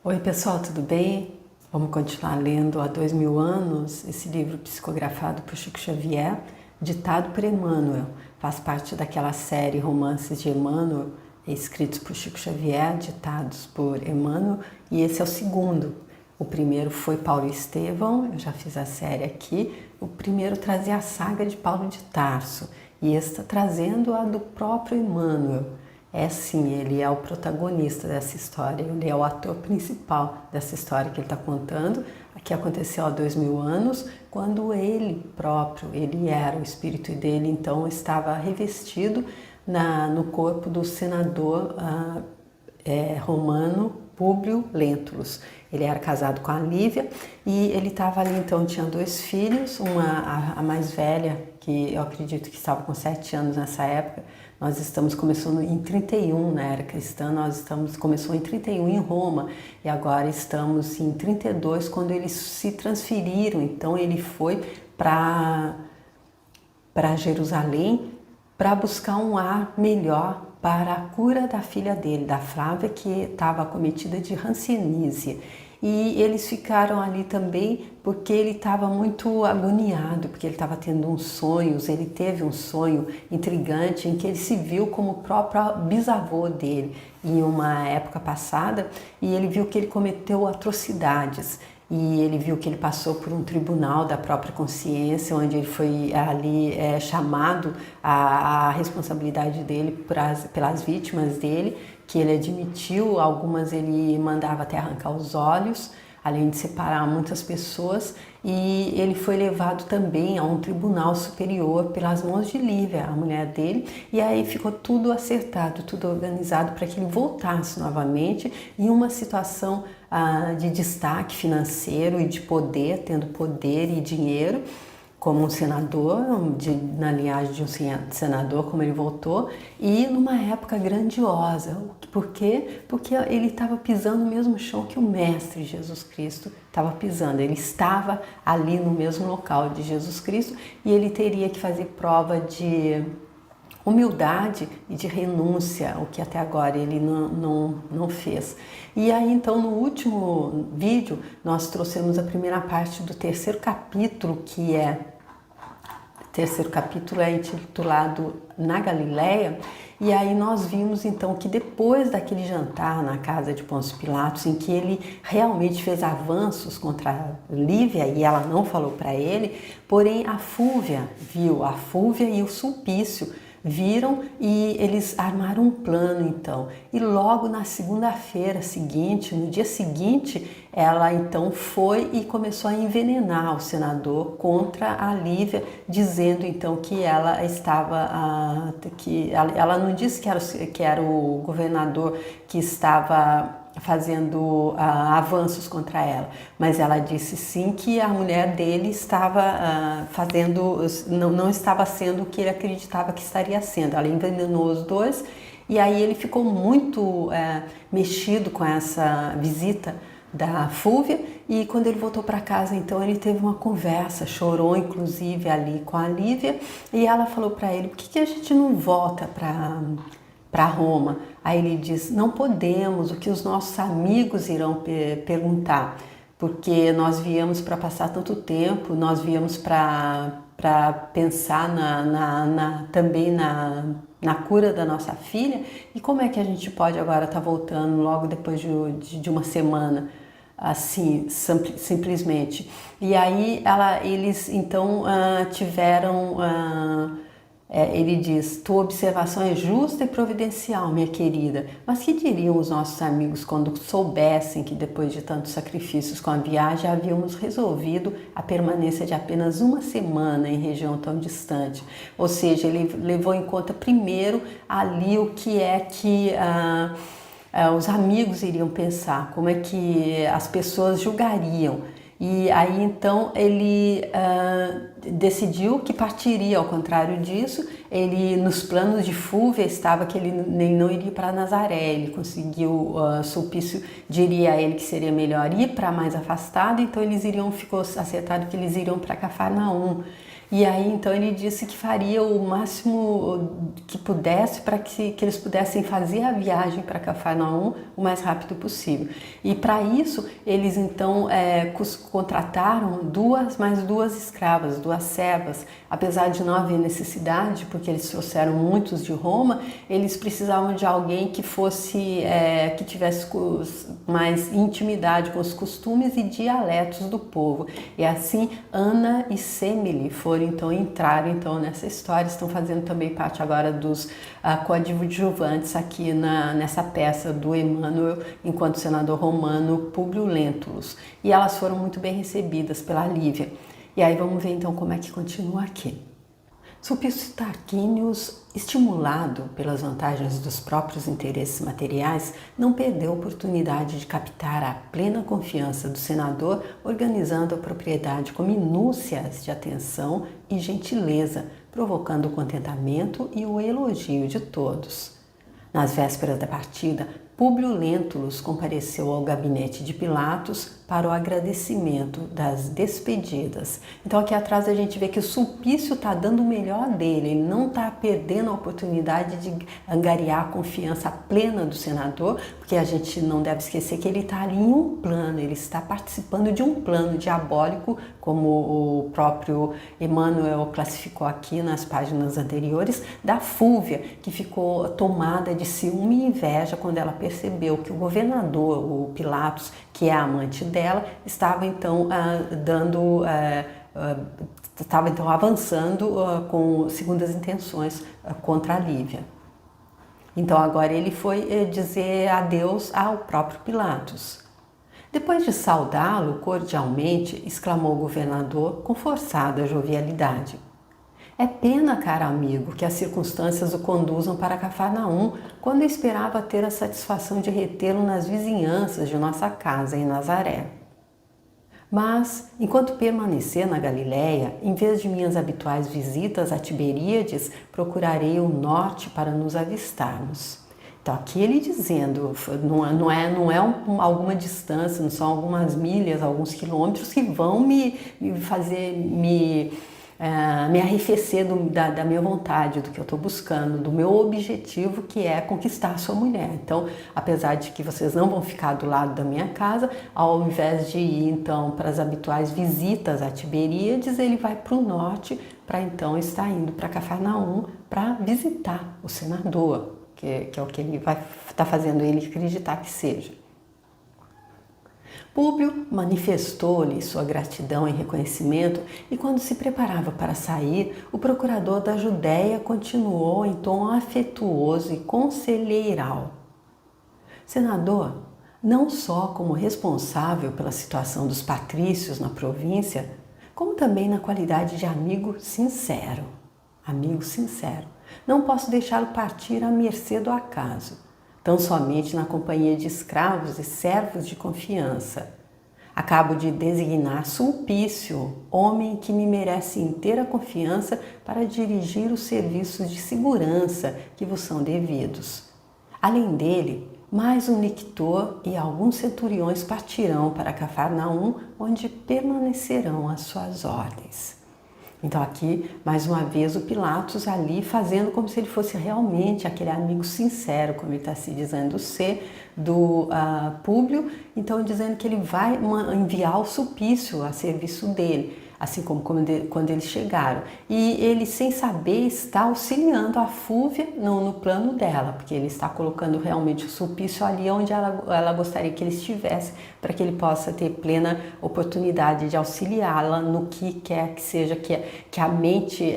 Oi pessoal, tudo bem? Vamos continuar lendo há 2000 anos esse livro psicografado por Chico Xavier, ditado por Emmanuel. Faz parte daquela série Romances de Emmanuel, escritos por Chico Xavier, ditados por Emmanuel, e esse é o segundo. O primeiro foi Paulo Estevão, eu já fiz a série aqui. O primeiro trazia a saga de Paulo de Tarso e este está trazendo a do próprio Emmanuel. É sim, ele é o protagonista dessa história, ele é o ator principal dessa história que ele está contando, que aconteceu há 2000 anos, quando ele próprio, ele era o espírito dele, então estava revestido no corpo do senador romano Públio Lentulus. Ele era casado com a Lívia e ele estava ali, então tinha dois filhos, a mais velha, que eu acredito que estava com 7 anos nessa época. Nós estamos começando em 31 na era cristã, começou em 31 em Roma e agora estamos em 32 quando eles se transferiram. Então ele foi para Jerusalém para buscar um ar melhor para a cura da filha dele, da Flávia, que estava acometida de hanseníase. E eles ficaram ali também porque ele estava muito agoniado, porque ele estava tendo uns sonhos, ele teve um sonho intrigante em que ele se viu como o próprio bisavô dele em uma época passada e ele viu que ele cometeu atrocidades. E ele viu que ele passou por um tribunal da própria consciência, onde ele foi ali chamado à responsabilidade dele pelas vítimas dele, que ele admitiu, algumas ele mandava até arrancar os olhos, além de separar muitas pessoas, e ele foi levado também a um tribunal superior pelas mãos de Lívia, a mulher dele, e aí ficou tudo acertado, tudo organizado para que ele voltasse novamente em uma situação de destaque financeiro e de poder, tendo poder e dinheiro, como um senador, na linhagem de um senador, como ele voltou, e numa época grandiosa. Por quê? Porque ele estava pisando no mesmo chão que o Mestre Jesus Cristo estava pisando. Ele estava ali no mesmo local de Jesus Cristo e ele teria que fazer prova de humildade e de renúncia, o que até agora ele não fez. E aí então no último vídeo nós trouxemos a primeira parte do terceiro capítulo, o terceiro capítulo é intitulado Na Galileia, e aí nós vimos então que depois daquele jantar na casa de Pôncio Pilatos, em que ele realmente fez avanços contra a Lívia e ela não falou para ele, porém a Fúvia viu, a Fúvia e o Sulpício viram e eles armaram um plano então. E logo na segunda-feira seguinte, no dia seguinte, ela então foi e começou a envenenar o senador contra a Lívia, dizendo então que ela estava, que ela não disse que era o governador que estava fazendo avanços contra ela, mas ela disse sim que a mulher dele estava não estava sendo o que ele acreditava que estaria sendo. Ela envenenou os dois e aí ele ficou muito mexido com essa visita da Fúvia e quando ele voltou para casa então ele teve uma conversa, chorou inclusive ali com a Lívia e ela falou para ele: por que a gente não volta para Roma? Aí ele diz: não podemos, o que os nossos amigos irão perguntar, porque nós viemos para passar tanto tempo, nós viemos para pensar também na cura da nossa filha, e como é que a gente pode agora estar voltando logo depois de uma semana, assim, simplesmente. E aí eles então tiveram... ele diz: tua observação é justa e providencial, minha querida, mas que diriam os nossos amigos quando soubessem que depois de tantos sacrifícios com a viagem havíamos resolvido a permanência de apenas uma semana em região tão distante? Ou seja, ele levou em conta primeiro ali o que é que os amigos iriam pensar, como é que as pessoas julgariam. E aí então ele decidiu que partiria. Ao contrário disso, ele nos planos de Fúvia estava que ele não iria para Nazaré. Ele conseguiu, Sulpício diria a ele que seria melhor ir para mais afastado, então ficou acertado que eles iriam para Cafarnaum. E aí então ele disse que faria o máximo que pudesse para que eles pudessem fazer a viagem para Cafarnaum o mais rápido possível. E para isso eles então contrataram mais duas escravas, duas servas. Apesar de não haver necessidade, porque eles trouxeram muitos de Roma, eles precisavam de alguém que fosse que tivesse mais intimidade com os costumes e dialetos do povo. E assim Ana e Semele entraram então nessa história, estão fazendo também parte agora dos coadjuvantes aqui nessa peça do Emmanuel enquanto senador romano Públio Lentulus. E elas foram muito bem recebidas pela Lívia. E aí vamos ver então como é que continua aqui. Sulpício Tarquinius, estimulado pelas vantagens dos próprios interesses materiais, não perdeu a oportunidade de captar a plena confiança do senador, organizando a propriedade com minúcias de atenção e gentileza, provocando o contentamento e o elogio de todos. Nas vésperas da partida, Públio Lentulus compareceu ao gabinete de Pilatos para o agradecimento das despedidas. Então aqui atrás a gente vê que o Sulpício está dando o melhor dele, ele não está perdendo a oportunidade de angariar a confiança plena do senador, porque a gente não deve esquecer que ele está ali em um plano, ele está participando de um plano diabólico, como o próprio Emmanuel classificou aqui nas páginas anteriores, da Fúvia, que ficou tomada de ciúme e inveja quando ela percebeu que o governador, o Pilatos, que é a amante dela, estava então avançando com segundas intenções contra a Lívia. Então agora ele foi dizer adeus ao próprio Pilatos. Depois de saudá-lo cordialmente, exclamou o governador com forçada jovialidade: "É pena, caro amigo, que as circunstâncias o conduzam para Cafarnaum, quando eu esperava ter a satisfação de retê-lo nas vizinhanças de nossa casa em Nazaré. Mas, enquanto permanecer na Galiléia, em vez de minhas habituais visitas a Tiberíades, procurarei o norte para nos avistarmos." Então aqui ele dizendo, não é alguma distância, não são algumas milhas, alguns quilômetros que vão me arrefecer da minha vontade, do que eu estou buscando, do meu objetivo, que é conquistar a sua mulher. Então, apesar de que vocês não vão ficar do lado da minha casa, ao invés de ir então para as habituais visitas a Tiberíades, ele vai para o norte para então estar indo para Cafarnaum para visitar o senador, que é o que ele vai estar fazendo ele acreditar que seja. Públio manifestou-lhe sua gratidão e reconhecimento, e quando se preparava para sair, o procurador da Judéia continuou em tom afetuoso e conselheiral: "Senador, não só como responsável pela situação dos patrícios na província, como também na qualidade de amigo sincero, não posso deixá-lo partir à mercê do acaso, tão somente na companhia de escravos e servos de confiança. Acabo de designar Sulpício, homem que me merece inteira confiança para dirigir os serviços de segurança que vos são devidos. Além dele, mais um lictor e alguns centuriões partirão para Cafarnaum, onde permanecerão às suas ordens." Então aqui, mais uma vez, o Pilatos ali fazendo como se ele fosse realmente aquele amigo sincero, como ele está se dizendo ser, do Públio, então dizendo que ele vai enviar o Sulpício a serviço dele, assim como quando eles chegaram. E ele, sem saber, está auxiliando a Fúvia no plano dela, porque ele está colocando realmente o Sulpício ali onde ela gostaria que ele estivesse, para que ele possa ter plena oportunidade de auxiliá-la no que quer que seja que a mente,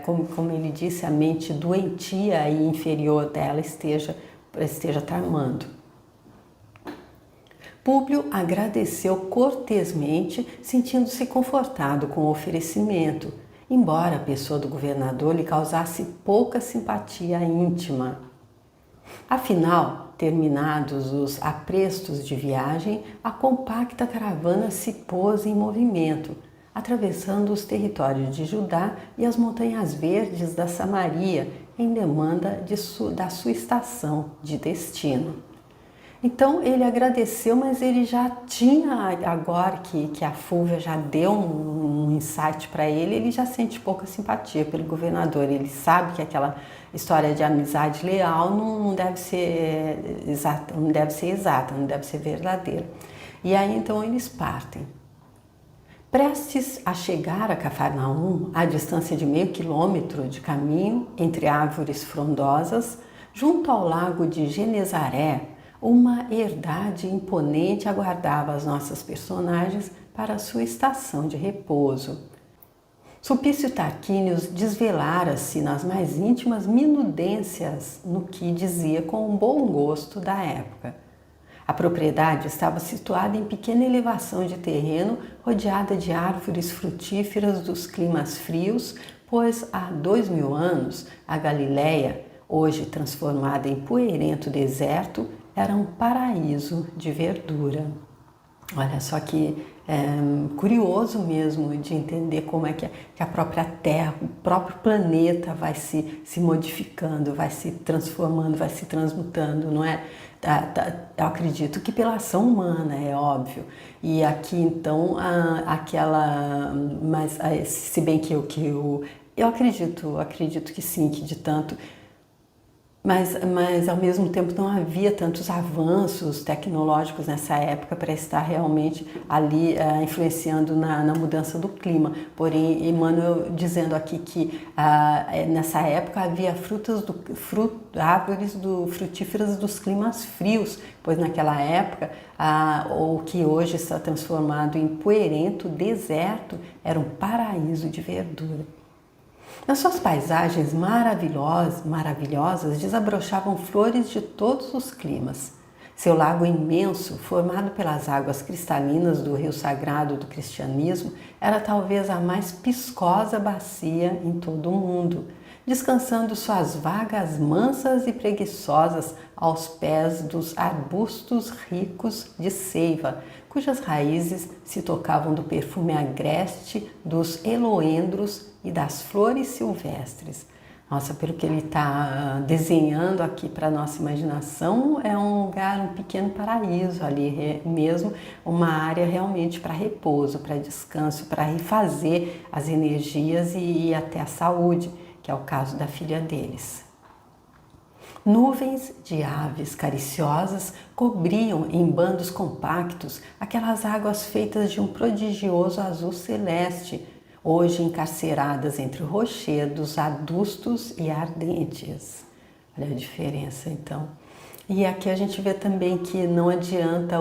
como ele disse, a mente doentia e inferior dela esteja tramando. Públio agradeceu cortesmente, sentindo-se confortado com o oferecimento, embora a pessoa do governador lhe causasse pouca simpatia íntima. Afinal, terminados os aprestos de viagem, a compacta caravana se pôs em movimento, atravessando os territórios de Judá e as montanhas verdes da Samaria, em demanda da sua estação de destino. Então ele agradeceu, mas ele já tinha, agora que a Fúvia já deu um insight para ele já sente pouca simpatia pelo governador. Ele sabe que aquela história de amizade leal não deve ser exata, não deve ser verdadeira. E aí então eles partem. Prestes a chegar a Cafarnaum, à distância de meio quilômetro de caminho, entre árvores frondosas, junto ao lago de Genezaré, uma herdade imponente aguardava as nossas personagens para sua estação de repouso. Sulpício Tarquínios desvelara-se nas mais íntimas minudências no que dizia com um bom gosto da época. A propriedade estava situada em pequena elevação de terreno, rodeada de árvores frutíferas dos climas frios, pois há 2000 anos a Galiléia, hoje transformada em poeirento deserto, era um paraíso de verdura. Olha só que curioso mesmo de entender como é que a própria Terra, o próprio planeta vai se modificando, vai se transformando, vai se transmutando, não é? Eu acredito que pela ação humana, é óbvio. E aqui então mas se bem que eu acredito que sim, que de tanto. Mas ao mesmo tempo não havia tantos avanços tecnológicos nessa época para estar realmente ali influenciando na mudança do clima. Porém, Emmanuel dizendo aqui que nessa época havia árvores frutíferas dos climas frios, pois naquela época o que hoje está transformado em poeirento deserto era um paraíso de verdura. Nas suas paisagens maravilhosas desabrochavam flores de todos os climas. Seu lago imenso, formado pelas águas cristalinas do rio sagrado do cristianismo, era talvez a mais piscosa bacia em todo o mundo, descansando suas vagas mansas e preguiçosas aos pés dos arbustos ricos de seiva, cujas raízes se tocavam do perfume agreste dos eloendros e das flores silvestres. Nossa, pelo que ele está desenhando aqui para a nossa imaginação, é um lugar, um pequeno paraíso ali mesmo, uma área realmente para repouso, para descanso, para refazer as energias e até a saúde, que é o caso da filha deles. Nuvens de aves cariciosas cobriam em bandos compactos aquelas águas feitas de um prodigioso azul celeste, hoje encarceradas entre rochedos adustos e ardentes. Olha a diferença, então. E aqui a gente vê também que não adianta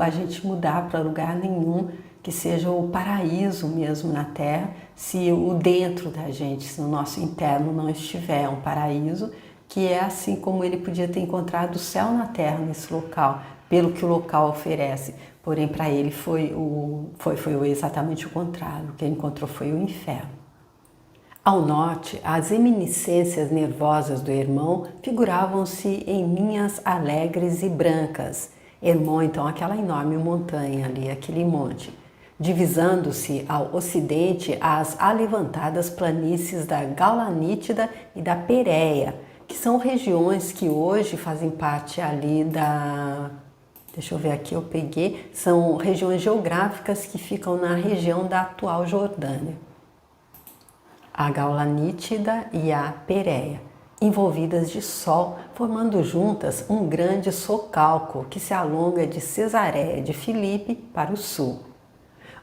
a gente mudar para lugar nenhum que seja o paraíso mesmo na Terra, se o dentro da gente, se o nosso interno não estiver um paraíso, que é assim como ele podia ter encontrado o céu na Terra nesse local, pelo que o local oferece. Porém, para ele foi exatamente o contrário. O que ele encontrou foi o inferno. Ao norte, as eminiscências nervosas do Hermão figuravam-se em linhas alegres e brancas. Hermão, então, aquela enorme montanha ali, aquele monte. Divisando-se ao ocidente as alevantadas planícies da Gaulanítida e da Pérea, que são regiões que hoje fazem parte ali deixa eu ver aqui, eu peguei, são regiões geográficas que ficam na região da atual Jordânia. A Gaulanítida e a Pérea, envolvidas de sol, formando juntas um grande socalco que se alonga de Cesareia de Filipe para o sul.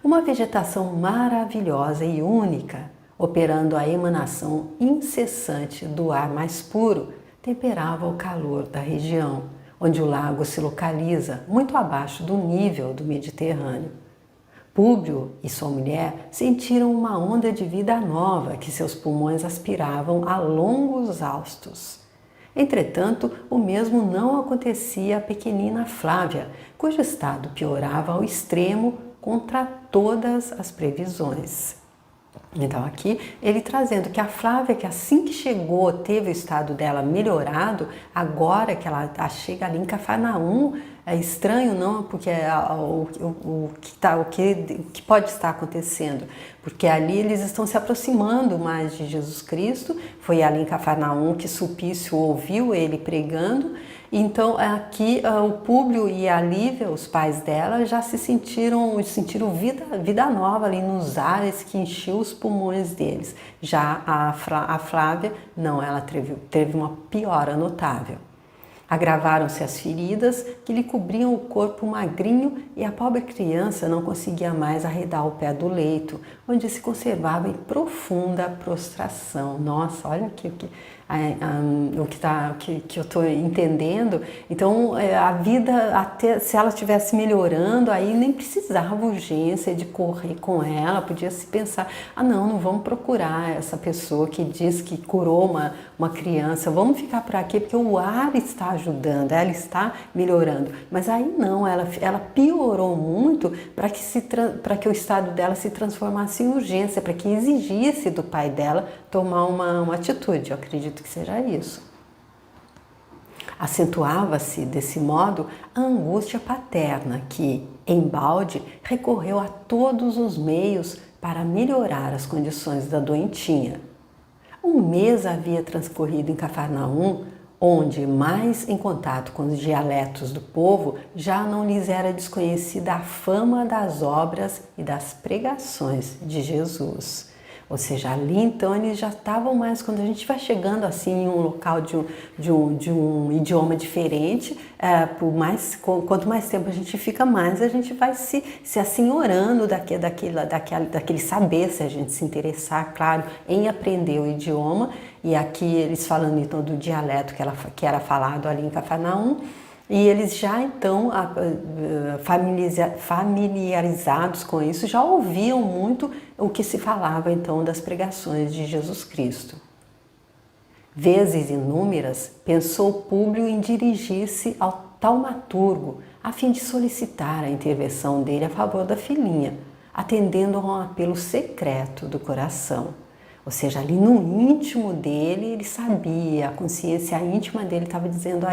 Uma vegetação maravilhosa e única, operando a emanação incessante do ar mais puro, temperava o calor da região, onde o lago se localiza muito abaixo do nível do Mediterrâneo. Públio e sua mulher sentiram uma onda de vida nova que seus pulmões aspiravam a longos haustos. Entretanto, o mesmo não acontecia à pequenina Flávia, cujo estado piorava ao extremo contra todas as previsões. Então aqui ele trazendo que a Flávia, que assim que chegou, teve o estado dela melhorado, agora que ela chega ali em Cafarnaum, é estranho não, porque o que pode estar acontecendo, porque ali eles estão se aproximando mais de Jesus Cristo, foi ali em Cafarnaum que Sulpício ouviu ele pregando, Então aqui o Públio e a Lívia, os pais dela, já sentiram vida nova ali nos ares que encheu os pulmões deles. Já a Flávia, não, ela teve uma piora notável. Agravaram-se as feridas que lhe cobriam o corpo magrinho e a pobre criança não conseguia mais arredar o pé do leito, onde se conservava em profunda prostração. Nossa, olha aqui o que eu estou entendendo. Então a vida, até se ela estivesse melhorando, aí nem precisava urgência de correr com ela, podia se pensar, não vamos procurar essa pessoa que diz que curou uma criança, vamos ficar por aqui porque o ar está ajudando, ela está melhorando. Mas aí não, ela piorou muito para que o estado dela se transformasse em urgência, para que exigisse do pai dela tomar uma atitude. Eu acredito que seja isso. Acentuava-se, desse modo, a angústia paterna que, embalde, recorreu a todos os meios para melhorar as condições da doentinha. Um mês havia transcorrido em Cafarnaum, onde, mais em contato com os dialetos do povo, já não lhes era desconhecida a fama das obras e das pregações de Jesus. Ou seja, ali então eles já estavam mais, quando a gente vai chegando assim em um local de um idioma diferente, quanto mais tempo a gente fica, mais a gente vai se assenhorando daquele saber, se a gente se interessar, claro, em aprender o idioma. E aqui eles falando então do dialeto que era falado ali em Cafarnaum, e eles já então, familiarizados com isso, já ouviam muito o que se falava então das pregações de Jesus Cristo. Vezes inúmeras, pensou Públio em dirigir-se ao taumaturgo, a fim de solicitar a intervenção dele a favor da filhinha, atendendo a um apelo secreto do coração. Ou seja, ali no íntimo dele, ele sabia, a consciência íntima dele estava dizendo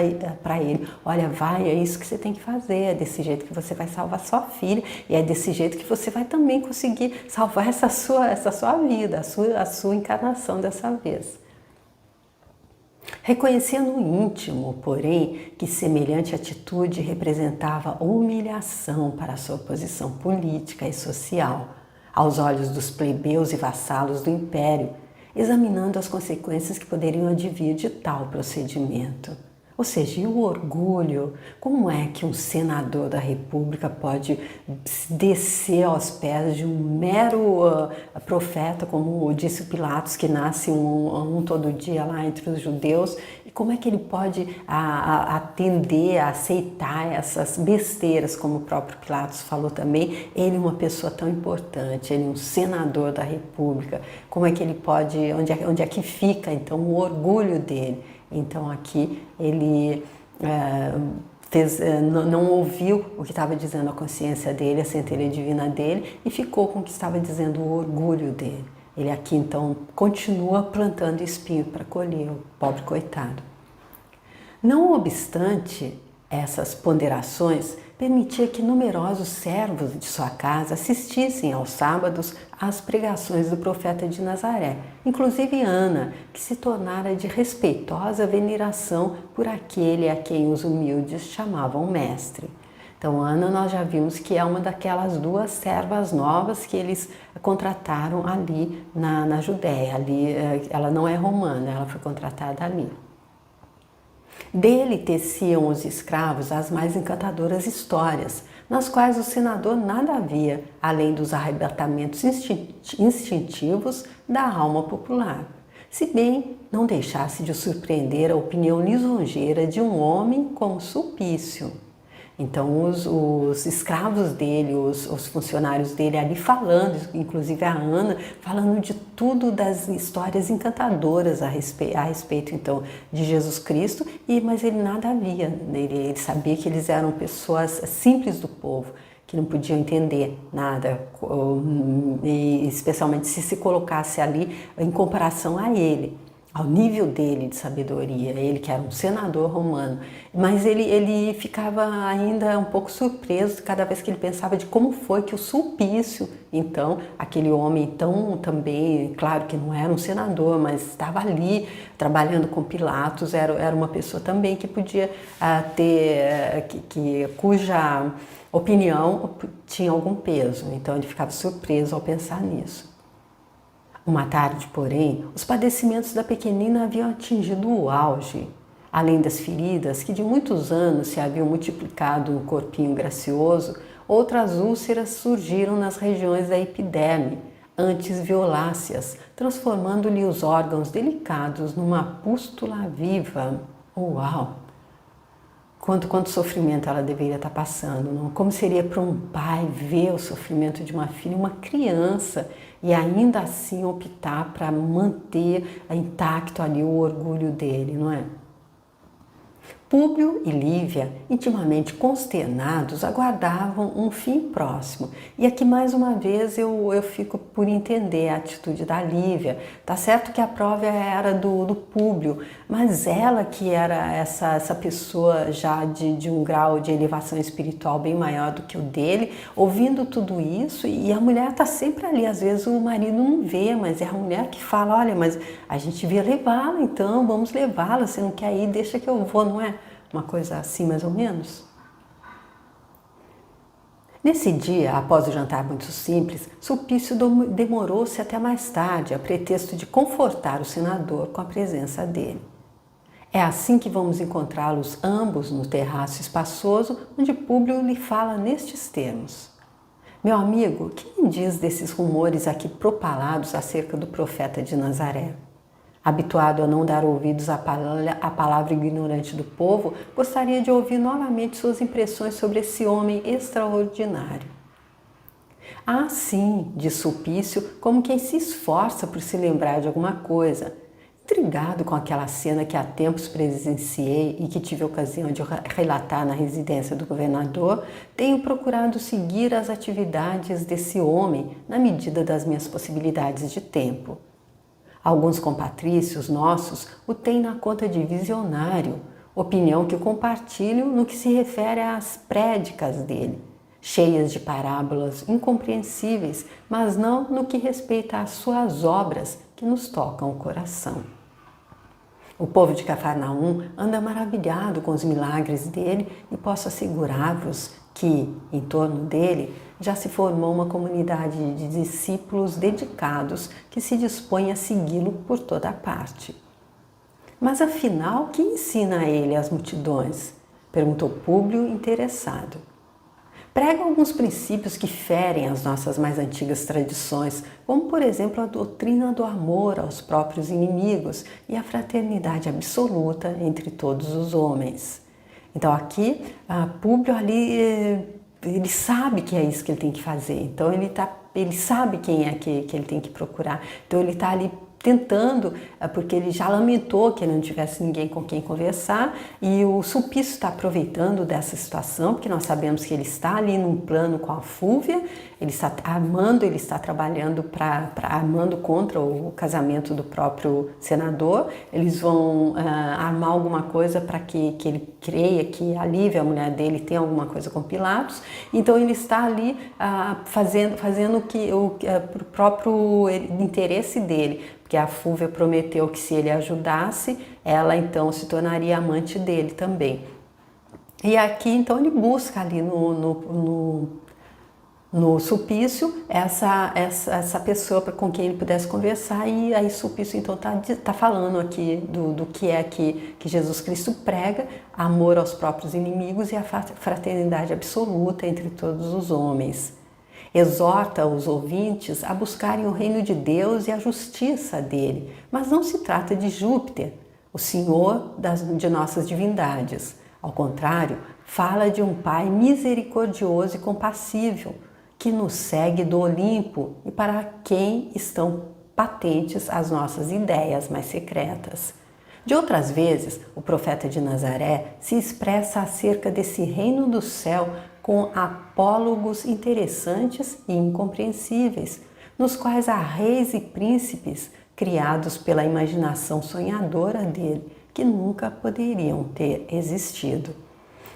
para ele, olha, vai, é isso que você tem que fazer, é desse jeito que você vai salvar sua filha e é desse jeito que você vai também conseguir salvar essa sua vida, a sua encarnação dessa vez. Reconhecia no íntimo, porém, que semelhante atitude representava humilhação para a sua posição política e social, aos olhos dos plebeus e vassalos do império, examinando as consequências que poderiam advir de tal procedimento. Ou seja, e o orgulho? Como é que um senador da República pode descer aos pés de um mero profeta, como disse Pilatos, que nasce um todo dia lá entre os judeus? E como é que ele pode atender, aceitar essas besteiras, como o próprio Pilatos falou também? Ele, uma pessoa tão importante, ele um senador da República, como é que ele pode, onde é que fica então o orgulho dele? Então aqui ele não ouviu o que estava dizendo a consciência dele, a centelha divina dele, e ficou com o que estava dizendo o orgulho dele. Ele aqui então continua plantando espinho para colher, o pobre coitado. Não obstante essas ponderações, permitia que numerosos servos de sua casa assistissem aos sábados às pregações do profeta de Nazaré, inclusive Ana, que se tornara de respeitosa veneração por aquele a quem os humildes chamavam mestre. Então, Ana, nós já vimos que é uma daquelas duas servas novas que eles contrataram ali na Judéia. Ali, ela não é romana, ela foi contratada ali. Dele teciam os escravos as mais encantadoras histórias, nas quais o senador nada via, além dos arrebatamentos instintivos da alma popular, se bem não deixasse de surpreender a opinião lisonjeira de um homem como Sulpício. Então os escravos dele, os funcionários dele ali falando, inclusive a Ana, falando de tudo, das histórias encantadoras a respeito então de Jesus Cristo, mas ele nada via, ele sabia que eles eram pessoas simples do povo, que não podiam entender nada, e especialmente se colocasse ali em comparação a ele. ao nível dele de sabedoria, ele que era um senador romano, mas ele ficava ainda um pouco surpreso cada vez que ele pensava de como foi que o Sulpício, então, aquele homem tão também, claro que não era um senador, mas estava ali trabalhando com Pilatos, era uma pessoa também que podia cuja opinião tinha algum peso, então ele ficava surpreso ao pensar nisso. Uma tarde, porém, os padecimentos da pequenina haviam atingido o auge. Além das feridas que de muitos anos se haviam multiplicado no corpinho gracioso, outras úlceras surgiram nas regiões da epiderme, antes violáceas, transformando-lhe os órgãos delicados numa pústula viva. Uau! Quanto sofrimento ela deveria estar passando, não? Como seria para um pai ver o sofrimento de uma filha, uma criança, e ainda assim optar para manter intacto ali o orgulho dele, não é? Públio e Lívia, intimamente consternados, aguardavam um fim próximo. E aqui mais uma vez eu fico por entender a atitude da Lívia. Tá certo que a prova era do Públio, mas ela que era essa pessoa já de um grau de elevação espiritual bem maior do que o dele, ouvindo tudo isso, e a mulher tá sempre ali. Às vezes o marido não vê, mas é a mulher que fala, olha, mas a gente devia levá-la então, vamos levá-la, você não quer ir, deixa que eu vou, não é? Uma coisa assim, mais ou menos. Nesse dia, após o jantar muito simples, Sulpício demorou-se até mais tarde, a pretexto de confortar o senador com a presença dele. É assim que vamos encontrá-los ambos no terraço espaçoso, onde Públio lhe fala nestes termos. Meu amigo, que me diz desses rumores aqui propalados acerca do profeta de Nazaré? Habituado a não dar ouvidos à palavra ignorante do povo, gostaria de ouvir novamente suas impressões sobre esse homem extraordinário. Ah, sim, diz Sulpício, como quem se esforça por se lembrar de alguma coisa. Intrigado com aquela cena que há tempos presenciei e que tive a ocasião de relatar na residência do governador, tenho procurado seguir as atividades desse homem na medida das minhas possibilidades de tempo. Alguns compatrícios nossos o têm na conta de visionário, opinião que eu compartilho no que se refere às prédicas dele, cheias de parábolas incompreensíveis, mas não no que respeita às suas obras que nos tocam o coração. O povo de Cafarnaum anda maravilhado com os milagres dele e posso assegurar-vos que, em torno dele, já se formou uma comunidade de discípulos dedicados que se dispõem a segui-lo por toda a parte. Mas afinal, que ensina a ele às multidões? Perguntou Públio interessado. Prega alguns princípios que ferem as nossas mais antigas tradições, como por exemplo a doutrina do amor aos próprios inimigos e a fraternidade absoluta entre todos os homens. Então aqui, Públio ali, ele sabe que é isso que ele tem que fazer, então ele sabe quem é que ele tem que procurar, então ele está ali tentando, porque ele já lamentou que ele não tivesse ninguém com quem conversar, e o Sulpício está aproveitando dessa situação, porque nós sabemos que ele está ali num plano com a Fúvia, ele está armando, ele está trabalhando armando contra o casamento do próprio senador. Eles vão armar alguma coisa para que ele creia que a Lívia, a mulher dele, tem alguma coisa com Pilatos, então ele está ali fazendo o próprio interesse dele, porque a Fúvia prometeu que se ele ajudasse, ela então se tornaria amante dele também. E aqui então ele busca ali no Sulpício essa pessoa com quem ele pudesse conversar, e aí Sulpício então tá falando aqui do que é que Jesus Cristo prega: amor aos próprios inimigos e a fraternidade absoluta entre todos os homens. Exorta os ouvintes a buscarem o reino de Deus e a justiça dele, mas não se trata de Júpiter, o senhor de nossas divindades. Ao contrário, fala de um Pai misericordioso e compassível, que nos segue do Olimpo e para quem estão patentes as nossas ideias mais secretas. De outras vezes, o profeta de Nazaré se expressa acerca desse reino do céu com apólogos interessantes e incompreensíveis, nos quais há reis e príncipes criados pela imaginação sonhadora dele, que nunca poderiam ter existido.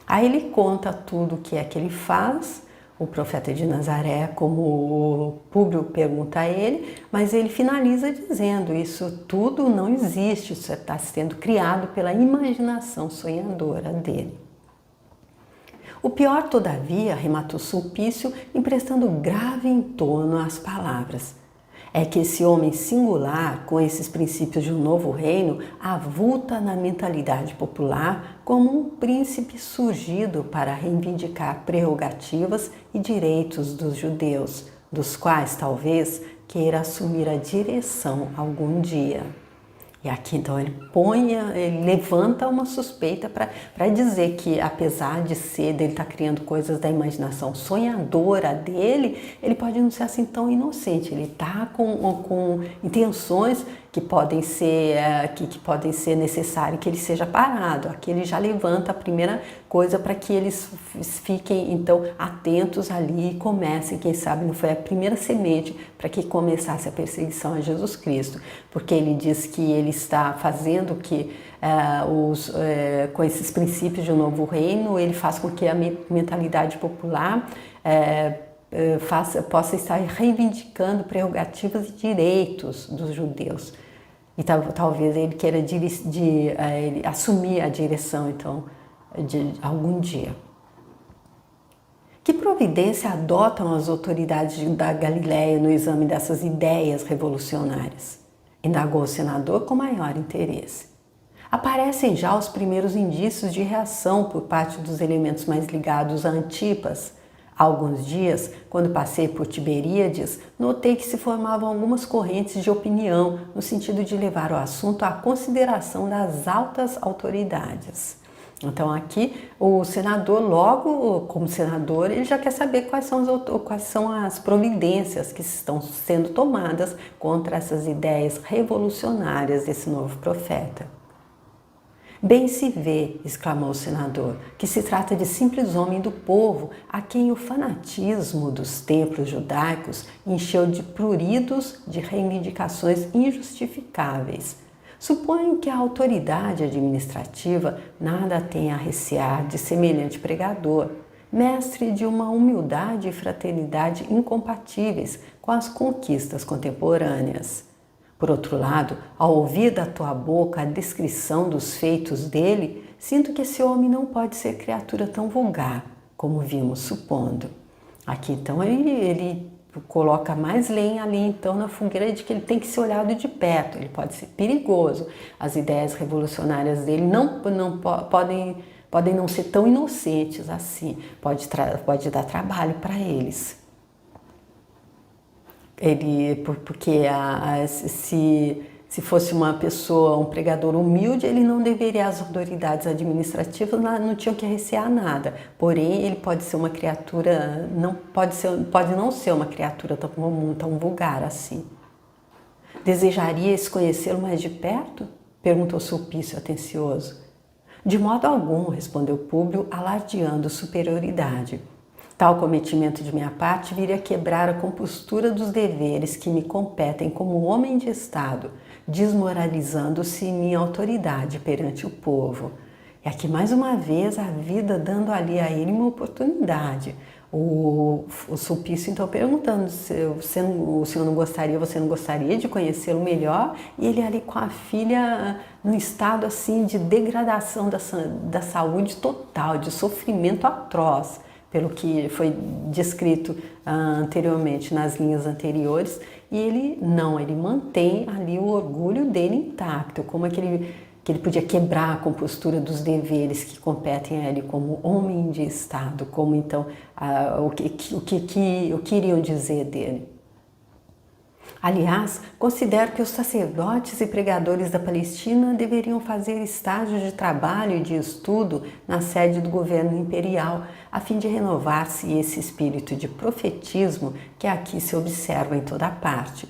Aí ele conta tudo o que é que ele faz, o profeta de Nazaré, como o Públio pergunta a ele, mas ele finaliza dizendo: isso tudo não existe, isso está sendo criado pela imaginação sonhadora dele. O pior, todavia, arrematou Sulpício, emprestando grave entono às palavras, é que esse homem singular, com esses princípios de um novo reino, avulta na mentalidade popular como um príncipe surgido para reivindicar prerrogativas e direitos dos judeus, dos quais talvez queira assumir a direção algum dia. E aqui então ele levanta uma suspeita para dizer que, apesar de dele estar criando coisas da imaginação sonhadora dele, ele pode não ser assim tão inocente. Ele está com intenções que podem ser necessárias que ele seja parado. Aqui ele já levanta a primeira coisa para que eles fiquem então atentos ali e comecem, quem sabe não foi a primeira semente para que começasse a perseguição a Jesus Cristo, porque ele diz que ele está fazendo que com esses princípios de um novo reino, ele faz com que a mentalidade popular possa estar reivindicando prerrogativas e direitos dos judeus. E talvez ele queira ele assumir a direção, então, de algum dia. Que providência adotam as autoridades da Galileia no exame dessas ideias revolucionárias? Indagou o senador com maior interesse. Aparecem já os primeiros indícios de reação por parte dos elementos mais ligados a Antipas. Há alguns dias, quando passei por Tiberíades, notei que se formavam algumas correntes de opinião no sentido de levar o assunto à consideração das altas autoridades. Então aqui o senador, logo como senador, ele já quer saber quais são as providências que estão sendo tomadas contra essas ideias revolucionárias desse novo profeta. Bem se vê, exclamou o senador, que se trata de simples homem do povo, a quem o fanatismo dos templos judaicos encheu de pruridos de reivindicações injustificáveis. Suponho que a autoridade administrativa nada tem a recear de semelhante pregador, mestre de uma humildade e fraternidade incompatíveis com as conquistas contemporâneas. Por outro lado, ao ouvir da tua boca a descrição dos feitos dele, sinto que esse homem não pode ser criatura tão vulgar, como vimos supondo. Aqui então ele coloca mais lenha ali então na fogueira de que ele tem que ser olhado de perto, ele pode ser perigoso. As ideias revolucionárias dele podem não ser tão inocentes assim, pode dar trabalho para eles. Porque se fosse uma pessoa, um pregador humilde, ele não deveria, as autoridades administrativas não tinham que recear nada. Porém, ele pode ser uma criatura, pode não ser uma criatura tão comum, tão vulgar assim. Desejarias conhecê-lo mais de perto? Perguntou Sulpício atencioso. De modo algum, respondeu Públio, alardeando superioridade. Tal cometimento de minha parte viria a quebrar a compostura dos deveres que me competem como homem de Estado, desmoralizando-se minha autoridade perante o povo. E aqui mais uma vez a vida dando ali a ele uma oportunidade. O Sulpício então perguntando se o senhor não gostaria de conhecê-lo melhor, e ele ali com a filha num estado assim de degradação da saúde total, de sofrimento atroz, pelo que foi descrito anteriormente nas linhas anteriores, e ele mantém ali o orgulho dele intacto, como é que ele podia quebrar a compostura dos deveres que competem a ele como homem de Estado, como então o que iriam dizer dele. Aliás, considero que os sacerdotes e pregadores da Palestina deveriam fazer estágios de trabalho e de estudo na sede do governo imperial, a fim de renovar-se esse espírito de profetismo que aqui se observa em toda parte.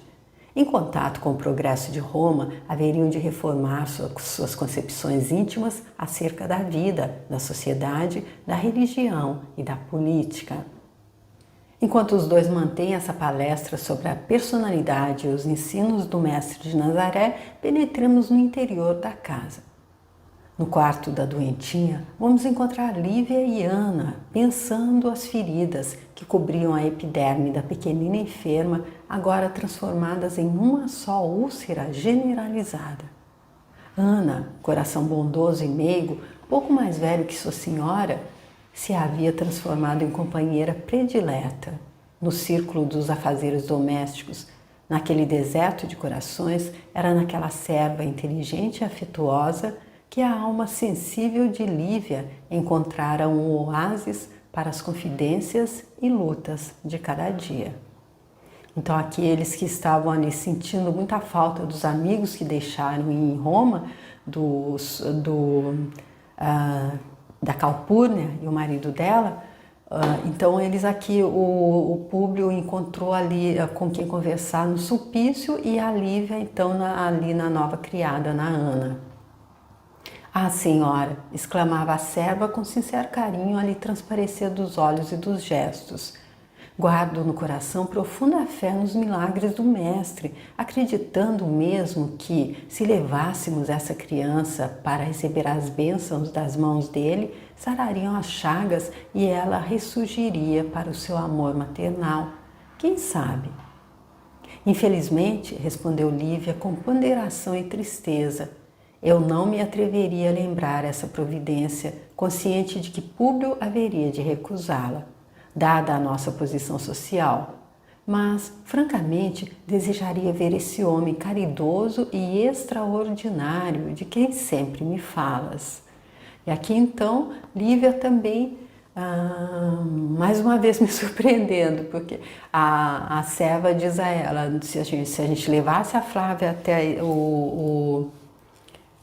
Em contato com o progresso de Roma, haveriam de reformar suas concepções íntimas acerca da vida, da sociedade, da religião e da política. Enquanto os dois mantêm essa palestra sobre a personalidade e os ensinos do Mestre de Nazaré, penetramos no interior da casa. No quarto da doentinha, vamos encontrar Lívia e Ana, pensando as feridas que cobriam a epiderme da pequenina enferma, agora transformadas em uma só úlcera generalizada. Ana, coração bondoso e meigo, pouco mais velho que sua senhora, se havia transformado em companheira predileta no círculo dos afazeres domésticos. Naquele deserto de corações, era naquela serva inteligente e afetuosa que a alma sensível de Lívia encontrara um oásis para as confidências e lutas de cada dia. Então aqueles que estavam ali sentindo muita falta dos amigos que deixaram em Roma, da Calpurnia e o marido dela, então eles aqui, o Públio encontrou ali com quem conversar no Sulpício e a Lívia então ali na nova criada, na Ana. "Ah, senhora!", exclamava a serva com sincero carinho a lhe transparecer dos olhos e dos gestos. "Guardo no coração profunda fé nos milagres do Mestre, acreditando mesmo que, se levássemos essa criança para receber as bênçãos das mãos dele, sarariam as chagas e ela ressurgiria para o seu amor maternal. Quem sabe?" "Infelizmente", respondeu Lívia com ponderação e tristeza, "eu não me atreveria a lembrar essa providência, consciente de que Públio haveria de recusá-la, dada a nossa posição social. Mas, francamente, desejaria ver esse homem caridoso e extraordinário de quem sempre me falas." E aqui então, Lívia também, mais uma vez me surpreendendo, porque a serva diz a ela, se a gente levasse a Flávia até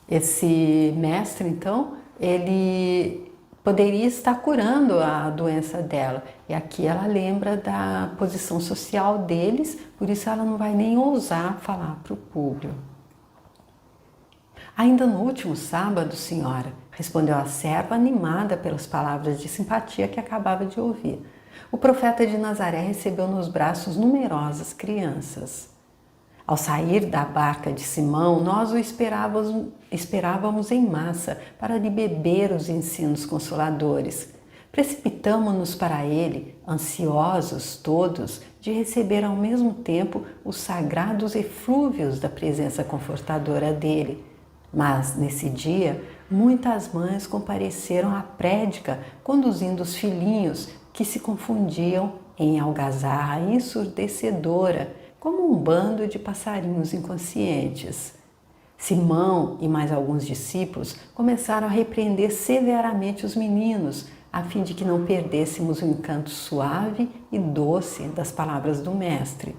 esse mestre, então, ele poderia estar curando a doença dela. E aqui ela lembra da posição social deles, por isso ela não vai nem ousar falar para o Públio. "Ainda no último sábado, senhora", respondeu a serva, animada pelas palavras de simpatia que acabava de ouvir, "o profeta de Nazaré recebeu nos braços numerosas crianças. Ao sair da barca de Simão, nós o esperávamos em massa para lhe beber os ensinos consoladores. Precipitamo-nos para ele, ansiosos todos de receber ao mesmo tempo os sagrados eflúvios da presença confortadora dele. Mas, nesse dia, muitas mães compareceram à prédica, conduzindo os filhinhos que se confundiam em algazarra ensurdecedora, como um bando de passarinhos inconscientes. Simão e mais alguns discípulos começaram a repreender severamente os meninos, a fim de que não perdêssemos o encanto suave e doce das palavras do Mestre.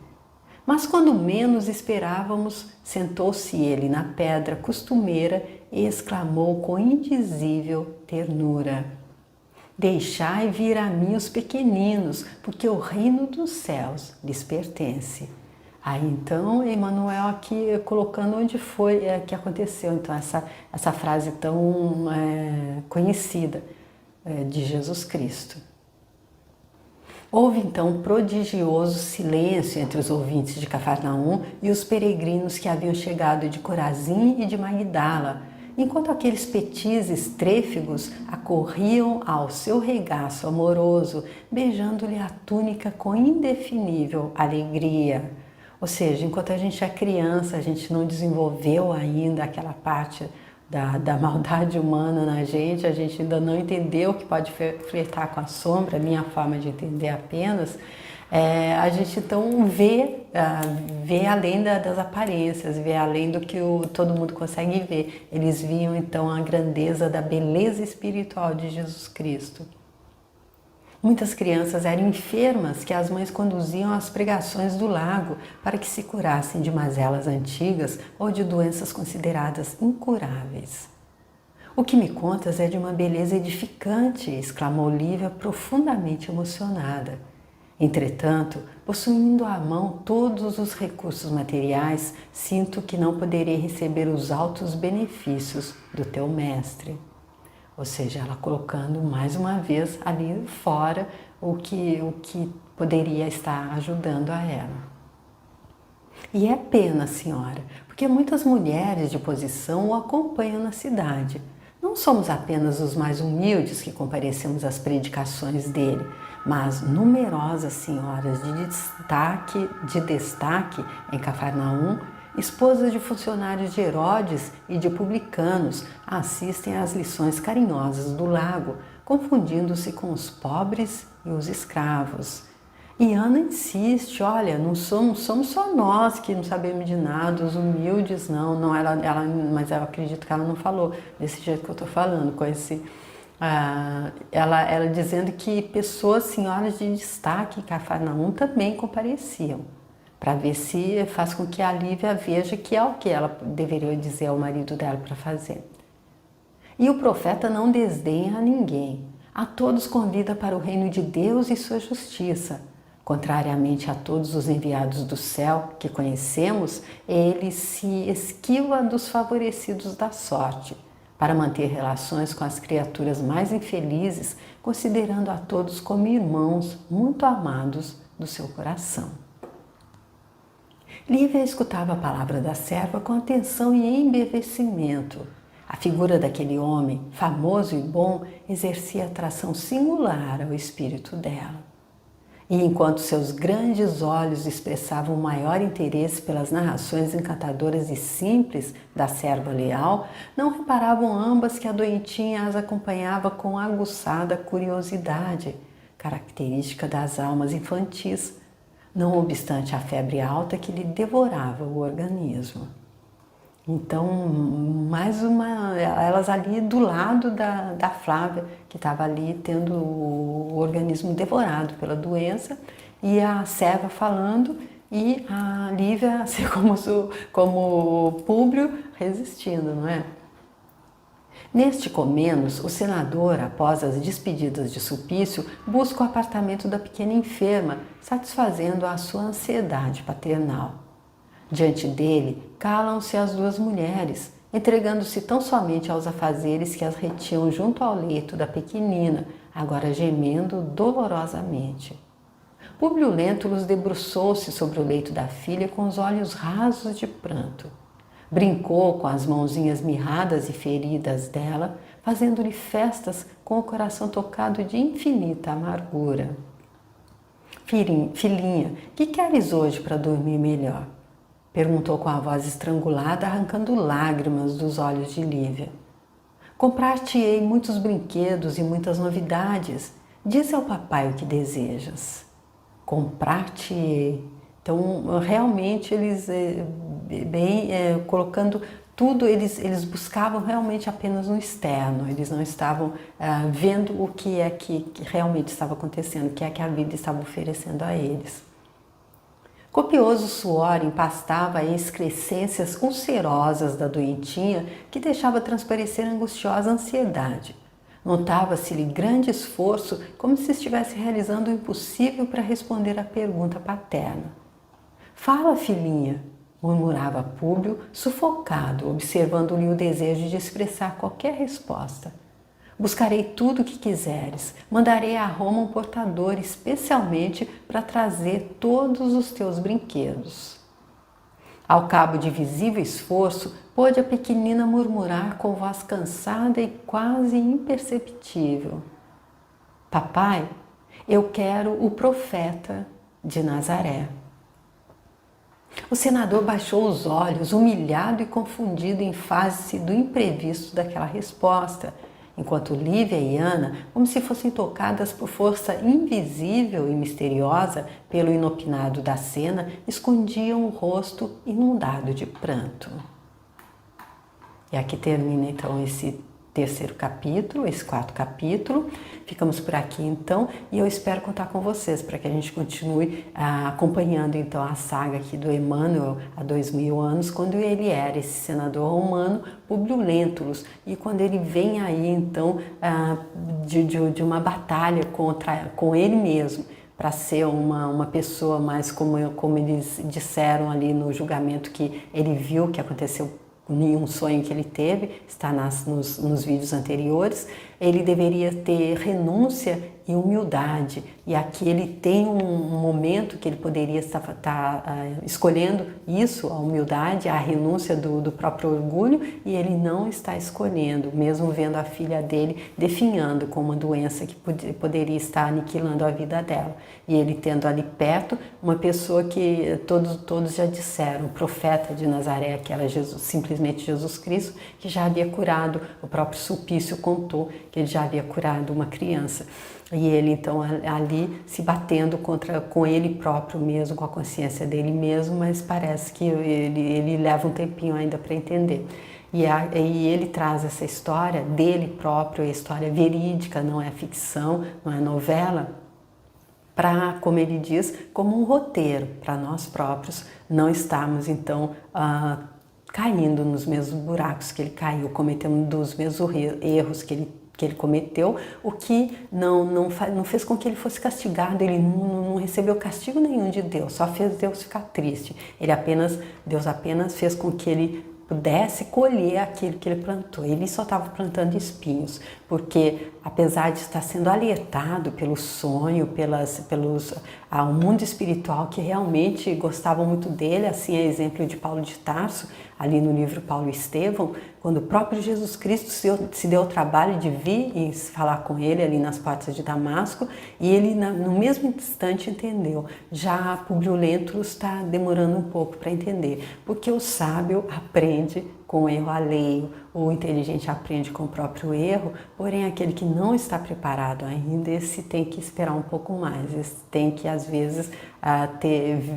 Mas quando menos esperávamos, sentou-se ele na pedra costumeira e exclamou com indizível ternura: "Deixai vir a mim os pequeninos, porque o reino dos céus lhes pertence." Aí então, Emmanuel aqui colocando onde foi que aconteceu então essa frase tão conhecida de Jesus Cristo. Houve então um prodigioso silêncio entre os ouvintes de Cafarnaum e os peregrinos que haviam chegado de Corazim e de Magdala, enquanto aqueles petizes trêfegos acorriam ao seu regaço amoroso, beijando-lhe a túnica com indefinível alegria. Ou seja, enquanto a gente é criança, a gente não desenvolveu ainda aquela parte da maldade humana na gente, a gente ainda não entendeu que pode flertar com a sombra, a minha forma de entender apenas, a gente então vê além das aparências, vê além do que todo mundo consegue ver. Eles viam então a grandeza da beleza espiritual de Jesus Cristo. Muitas crianças eram enfermas que as mães conduziam às pregações do lago para que se curassem de mazelas antigas ou de doenças consideradas incuráveis. "O que me contas é de uma beleza edificante", exclamou Lívia profundamente emocionada. "Entretanto, possuindo à mão todos os recursos materiais, sinto que não poderei receber os altos benefícios do teu mestre." Ou seja, ela colocando mais uma vez ali fora o que poderia estar ajudando a ela. E é pena, senhora, porque muitas mulheres de posição o acompanham na cidade. Não somos apenas os mais humildes que comparecemos às predicações dele, mas numerosas senhoras de destaque em Cafarnaum, esposas de funcionários de Herodes e de publicanos, assistem às lições carinhosas do lago, confundindo-se com os pobres e os escravos. E Ana insiste, olha, não somos só nós que não sabemos de nada, os humildes não, mas eu acredito que ela não falou desse jeito que eu estou falando, com esse, ela dizendo que pessoas, senhoras de destaque em Cafarnaum também compareciam, para ver se faz com que a Lívia veja que é o que ela deveria dizer ao marido dela para fazer. E o profeta não desdenha a ninguém, a todos convida para o reino de Deus e sua justiça. Contrariamente a todos os enviados do céu que conhecemos, ele se esquiva dos favorecidos da sorte, para manter relações com as criaturas mais infelizes, considerando a todos como irmãos muito amados do seu coração. Lívia escutava a palavra da serva com atenção e embevecimento. A figura daquele homem, famoso e bom, exercia atração singular ao espírito dela. E enquanto seus grandes olhos expressavam o maior interesse pelas narrações encantadoras e simples da serva leal, não reparavam ambas que a doentinha as acompanhava com aguçada curiosidade, característica das almas infantis, não obstante a febre alta que lhe devorava o organismo. Então, elas ali do lado da Flávia, que estava ali tendo o organismo devorado pela doença, e a serva falando, e a Lívia, assim como Públio, resistindo, não é? Neste Comenos, o senador, após as despedidas de Sulpício, busca o apartamento da pequena enferma, satisfazendo a sua ansiedade paternal. Diante dele, calam-se as duas mulheres, entregando-se tão somente aos afazeres que as retiam junto ao leito da pequenina, agora gemendo dolorosamente. Públio Lentulus debruçou-se sobre o leito da filha com os olhos rasos de pranto. Brincou com as mãozinhas mirradas e feridas dela, fazendo-lhe festas com o coração tocado de infinita amargura. Filhinha, que queres hoje para dormir melhor? Perguntou com a voz estrangulada, arrancando lágrimas dos olhos de Lívia. Comprar-te-ei muitos brinquedos e muitas novidades. Diz ao papai o que desejas. Comprar-te-ei. Então, realmente, eles, colocando tudo, eles buscavam realmente apenas no externo. Eles não estavam vendo o que é que realmente estava acontecendo, o que é que a vida estava oferecendo a eles. Copioso suor empastava as excrescências ulcerosas da doentinha que deixava transparecer angustiosa ansiedade. Notava-se-lhe grande esforço, como se estivesse realizando o impossível para responder à pergunta paterna. Fala, filhinha, murmurava Públio, sufocado, observando-lhe o desejo de expressar qualquer resposta. Buscarei tudo o que quiseres, mandarei a Roma um portador especialmente para trazer todos os teus brinquedos. Ao cabo de visível esforço, pôde a pequenina murmurar com voz cansada e quase imperceptível. Papai, eu quero o profeta de Nazaré. O senador baixou os olhos, humilhado e confundido em face do imprevisto daquela resposta, enquanto Lívia e Ana, como se fossem tocadas por força invisível e misteriosa pelo inopinado da cena, escondiam o rosto inundado de pranto. E aqui termina então esse terceiro capítulo, esse quarto capítulo. Ficamos por aqui então e eu espero contar com vocês para que a gente continue acompanhando então a saga aqui do Emmanuel há 2000 anos, quando ele era esse senador romano, Públio Lentulus, e quando ele vem aí então de uma batalha com ele mesmo, para ser uma pessoa mais como eles disseram ali no julgamento que ele viu que aconteceu, nenhum sonho que ele teve, está nos vídeos anteriores, ele deveria ter renúncia e humildade. E aqui ele tem um momento que ele poderia estar escolhendo isso, a humildade, a renúncia do próprio orgulho, e ele não está escolhendo, mesmo vendo a filha dele definhando com uma doença que poderia estar aniquilando a vida dela. E ele tendo ali perto uma pessoa que todos já disseram, o profeta de Nazaré, que era Jesus, simplesmente Jesus Cristo, que já havia curado, o próprio Sulpício contou que ele já havia curado uma criança. E ele então ali se batendo com ele próprio mesmo, com a consciência dele mesmo, mas parece que ele leva um tempinho ainda para entender. E ele traz essa história dele próprio, é história verídica, não é ficção, não é novela, para, como ele diz, como um roteiro para nós próprios não estarmos então caindo nos mesmos buracos que ele caiu, cometendo os mesmos erros que ele cometeu, o que não fez com que ele fosse castigado, ele não recebeu castigo nenhum de Deus, só fez Deus ficar triste. Deus apenas fez com que ele pudesse colher aquilo que ele plantou. Ele só estava plantando espinhos, porque apesar de estar sendo alertado pelo sonho, ao mundo espiritual que realmente gostavam muito dele, assim é exemplo de Paulo de Tarso, ali no livro Paulo e Estevão, quando o próprio Jesus Cristo se deu o trabalho de vir e falar com ele ali nas portas de Damasco, e ele no mesmo instante entendeu. Já Publio Lentulus está demorando um pouco para entender, porque o sábio aprende com o erro alheio, o inteligente aprende com o próprio erro, porém aquele que não está preparado ainda, esse tem que esperar um pouco mais, esse tem que às vezes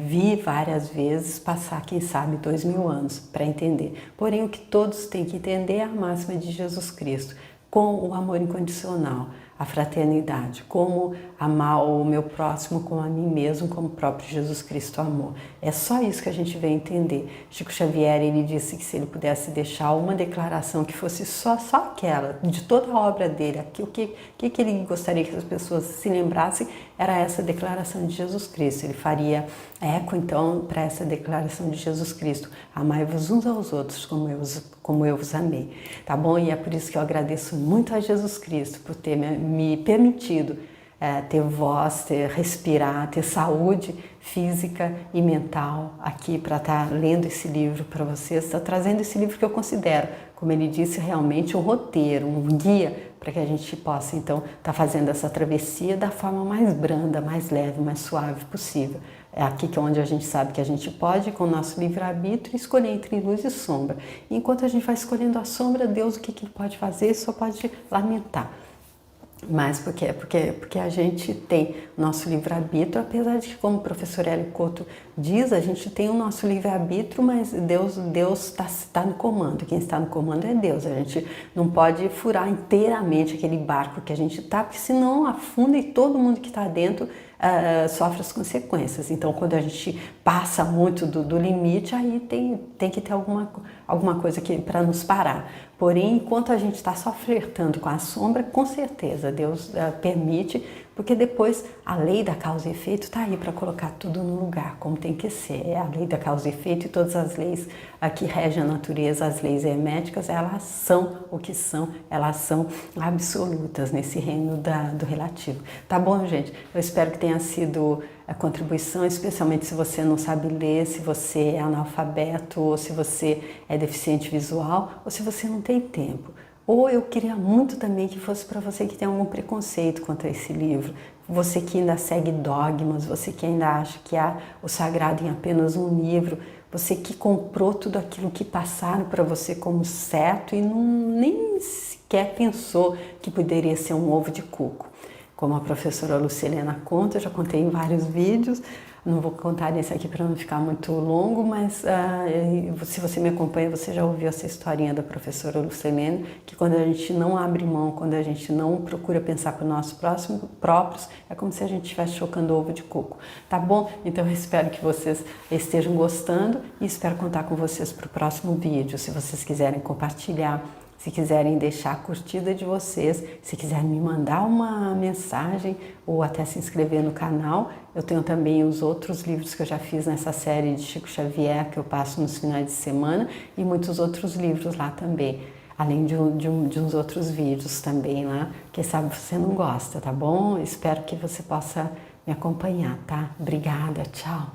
vir várias vezes, passar quem sabe 2000 anos para entender. Porém o que todos têm que entender é a máxima de Jesus Cristo, com o amor incondicional, a fraternidade, como amar o meu próximo como a mim mesmo, como o próprio Jesus Cristo amou. É só isso que a gente vem entender. Chico Xavier, ele disse que se ele pudesse deixar uma declaração que fosse só aquela, de toda a obra dele, o que ele gostaria que as pessoas se lembrassem, era essa declaração de Jesus Cristo. Ele faria eco, então, para essa declaração de Jesus Cristo. Amai-vos uns aos outros como eu vos amei. Tá bom? E é por isso que eu agradeço muito a Jesus Cristo por ter me permitido ter voz, respirar, ter saúde física e mental aqui para estar lendo esse livro para vocês, estar trazendo esse livro que eu considero, como ele disse, realmente um roteiro, um guia para que a gente possa então estar fazendo essa travessia da forma mais branda, mais leve, mais suave possível. É aqui que é onde a gente sabe que a gente pode, com o nosso livre-arbítrio, escolher entre luz e sombra. E enquanto a gente vai escolhendo a sombra, Deus o que ele pode fazer? Só pode lamentar. Mas porque a gente tem o nosso livre-arbítrio, apesar de que, como o professor Hélio Couto diz, a gente tem o nosso livre-arbítrio, mas Deus está no comando. Quem está no comando é Deus. A gente não pode furar inteiramente aquele barco que a gente está, porque senão afunda e todo mundo que está dentro sofre as consequências. Então, quando a gente passa muito do limite, aí tem que ter alguma coisa para nos parar. Porém, enquanto a gente está só flertando com a sombra, com certeza Deus permite, porque depois a lei da causa e efeito está aí para colocar tudo no lugar, como tem que ser. É a lei da causa e efeito e todas as leis que regem a natureza, as leis herméticas, elas são o que são, elas são absolutas nesse reino do relativo. Tá bom, gente? Eu espero que tenha sido a contribuição, especialmente se você não sabe ler, se você é analfabeto, ou se você é deficiente visual, ou se você não tem tempo. Ou eu queria muito também que fosse para você que tem algum preconceito contra esse livro, você que ainda segue dogmas, você que ainda acha que há o sagrado em apenas um livro, você que comprou tudo aquilo que passaram para você como certo e nem sequer pensou que poderia ser um ovo de coco. Como a professora Lucilena conta, eu já contei em vários vídeos, não vou contar nesse aqui para não ficar muito longo, mas se você me acompanha, você já ouviu essa historinha da professora Lucilena, que quando a gente não abre mão, quando a gente não procura pensar para os nossos próprios, é como se a gente estivesse chocando ovo de coco, tá bom? Então eu espero que vocês estejam gostando e espero contar com vocês para o próximo vídeo. Se vocês quiserem compartilhar, se quiserem deixar a curtida de vocês, se quiserem me mandar uma mensagem ou até se inscrever no canal, eu tenho também os outros livros que eu já fiz nessa série de Chico Xavier, que eu passo nos finais de semana, e muitos outros livros lá também. além de uns outros vídeos também lá. Quem sabe você não gosta, tá bom? Espero que você possa me acompanhar, tá? Obrigada, tchau!